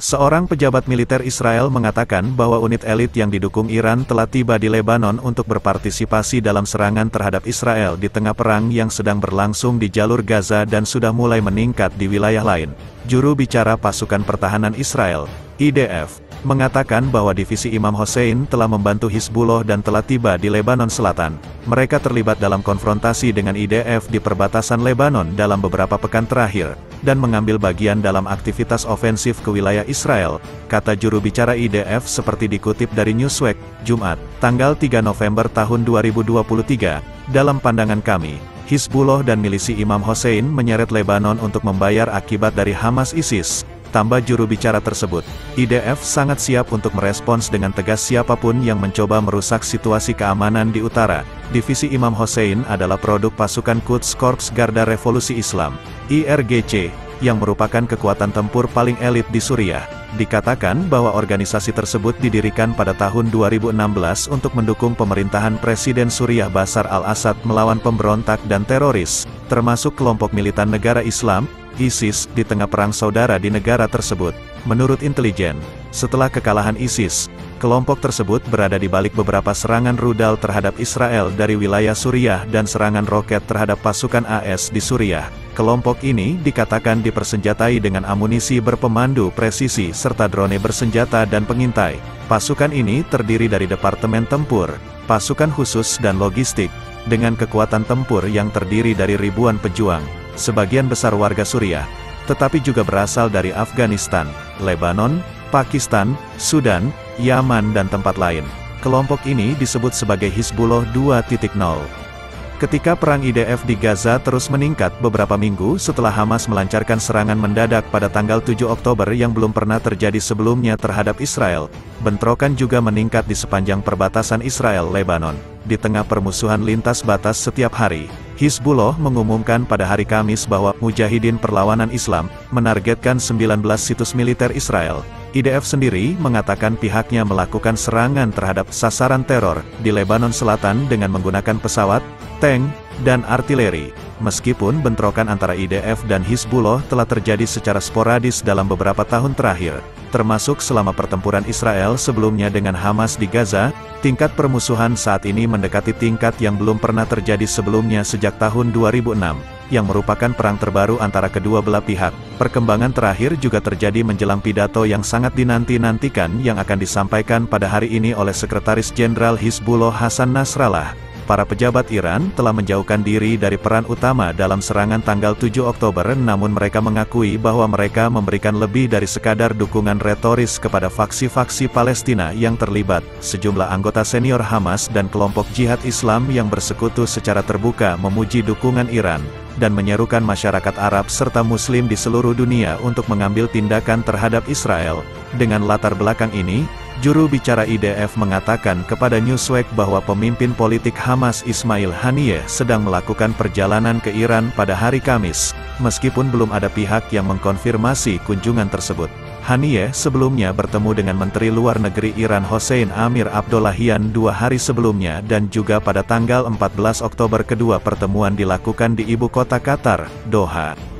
Seorang pejabat militer Israel mengatakan bahwa unit elit yang didukung Iran telah tiba di Lebanon untuk berpartisipasi dalam serangan terhadap Israel di tengah perang yang sedang berlangsung di jalur Gaza dan sudah mulai meningkat di wilayah lain. Juru bicara pasukan pertahanan Israel, IDF, mengatakan bahwa divisi Imam Hossein telah membantu Hizbullah dan telah tiba di Lebanon Selatan. Mereka terlibat dalam konfrontasi dengan IDF di perbatasan Lebanon dalam beberapa pekan terakhir, dan mengambil bagian dalam aktivitas ofensif ke wilayah Israel, kata juru bicara IDF seperti dikutip dari Newsweek, Jumat, tanggal 3 November tahun 2023. Dalam pandangan kami, Hizbullah dan milisi Imam Hossein menyeret Lebanon untuk membayar akibat dari Hamas ISIS. Tambah juru bicara tersebut, IDF sangat siap untuk merespons dengan tegas siapapun yang mencoba merusak situasi keamanan di utara. Divisi Imam Hossein adalah produk pasukan Quds Corps Garda Revolusi Islam, IRGC, yang merupakan kekuatan tempur paling elit di Suriah. Dikatakan bahwa organisasi tersebut didirikan pada tahun 2016 untuk mendukung pemerintahan Presiden Suriah Bashar al-Assad melawan pemberontak dan teroris, termasuk kelompok militan negara Islam, ISIS, di tengah perang saudara di negara tersebut. Menurut intelijen, setelah kekalahan ISIS, kelompok tersebut berada di balik beberapa serangan rudal terhadap Israel dari wilayah Suriah dan serangan roket terhadap pasukan AS di Suriah. Kelompok ini dikatakan dipersenjatai dengan amunisi berpemandu presisi serta drone bersenjata dan pengintai. Pasukan ini terdiri dari Departemen Tempur, pasukan khusus dan logistik, dengan kekuatan tempur yang terdiri dari ribuan pejuang. Sebagian besar warga Suriah, tetapi juga berasal dari Afghanistan, Lebanon, Pakistan, Sudan, Yaman dan tempat lain. Kelompok ini disebut sebagai Hizbullah 2.0. Ketika perang IDF di Gaza terus meningkat beberapa minggu setelah Hamas melancarkan serangan mendadak pada tanggal 7 Oktober yang belum pernah terjadi sebelumnya terhadap Israel, bentrokan juga meningkat di sepanjang perbatasan Israel-Lebanon. Di tengah permusuhan lintas batas setiap hari, Hizbullah mengumumkan pada hari Kamis bahwa Mujahidin Perlawanan Islam menargetkan 19 situs militer Israel. IDF sendiri mengatakan pihaknya melakukan serangan terhadap sasaran teror di Lebanon Selatan dengan menggunakan pesawat, tank, dan artileri. Meskipun bentrokan antara IDF dan Hizbullah telah terjadi secara sporadis dalam beberapa tahun terakhir, termasuk selama pertempuran Israel sebelumnya dengan Hamas di Gaza, tingkat permusuhan saat ini mendekati tingkat yang belum pernah terjadi sebelumnya sejak tahun 2006, yang merupakan perang terbaru antara kedua belah pihak. Perkembangan terakhir juga terjadi menjelang pidato yang sangat dinanti-nantikan yang akan disampaikan pada hari ini oleh Sekretaris Jenderal Hizbullah Hasan Nasrallah. Para pejabat Iran telah menjauhkan diri dari peran utama dalam serangan tanggal 7 Oktober, namun mereka mengakui bahwa mereka memberikan lebih dari sekadar dukungan retoris kepada faksi-faksi Palestina yang terlibat. Sejumlah anggota senior Hamas dan kelompok jihad Islam yang bersekutu secara terbuka memuji dukungan Iran, dan menyerukan masyarakat Arab serta Muslim di seluruh dunia untuk mengambil tindakan terhadap Israel. Dengan latar belakang ini, juru bicara IDF mengatakan kepada Newsweek bahwa pemimpin politik Hamas Ismail Haniyeh sedang melakukan perjalanan ke Iran pada hari Kamis, meskipun belum ada pihak yang mengkonfirmasi kunjungan tersebut. Haniyeh sebelumnya bertemu dengan Menteri Luar Negeri Iran Hossein Amir Abdollahian 2 hari sebelumnya, dan juga pada tanggal 14 Oktober kedua pertemuan dilakukan di ibu kota Qatar, Doha.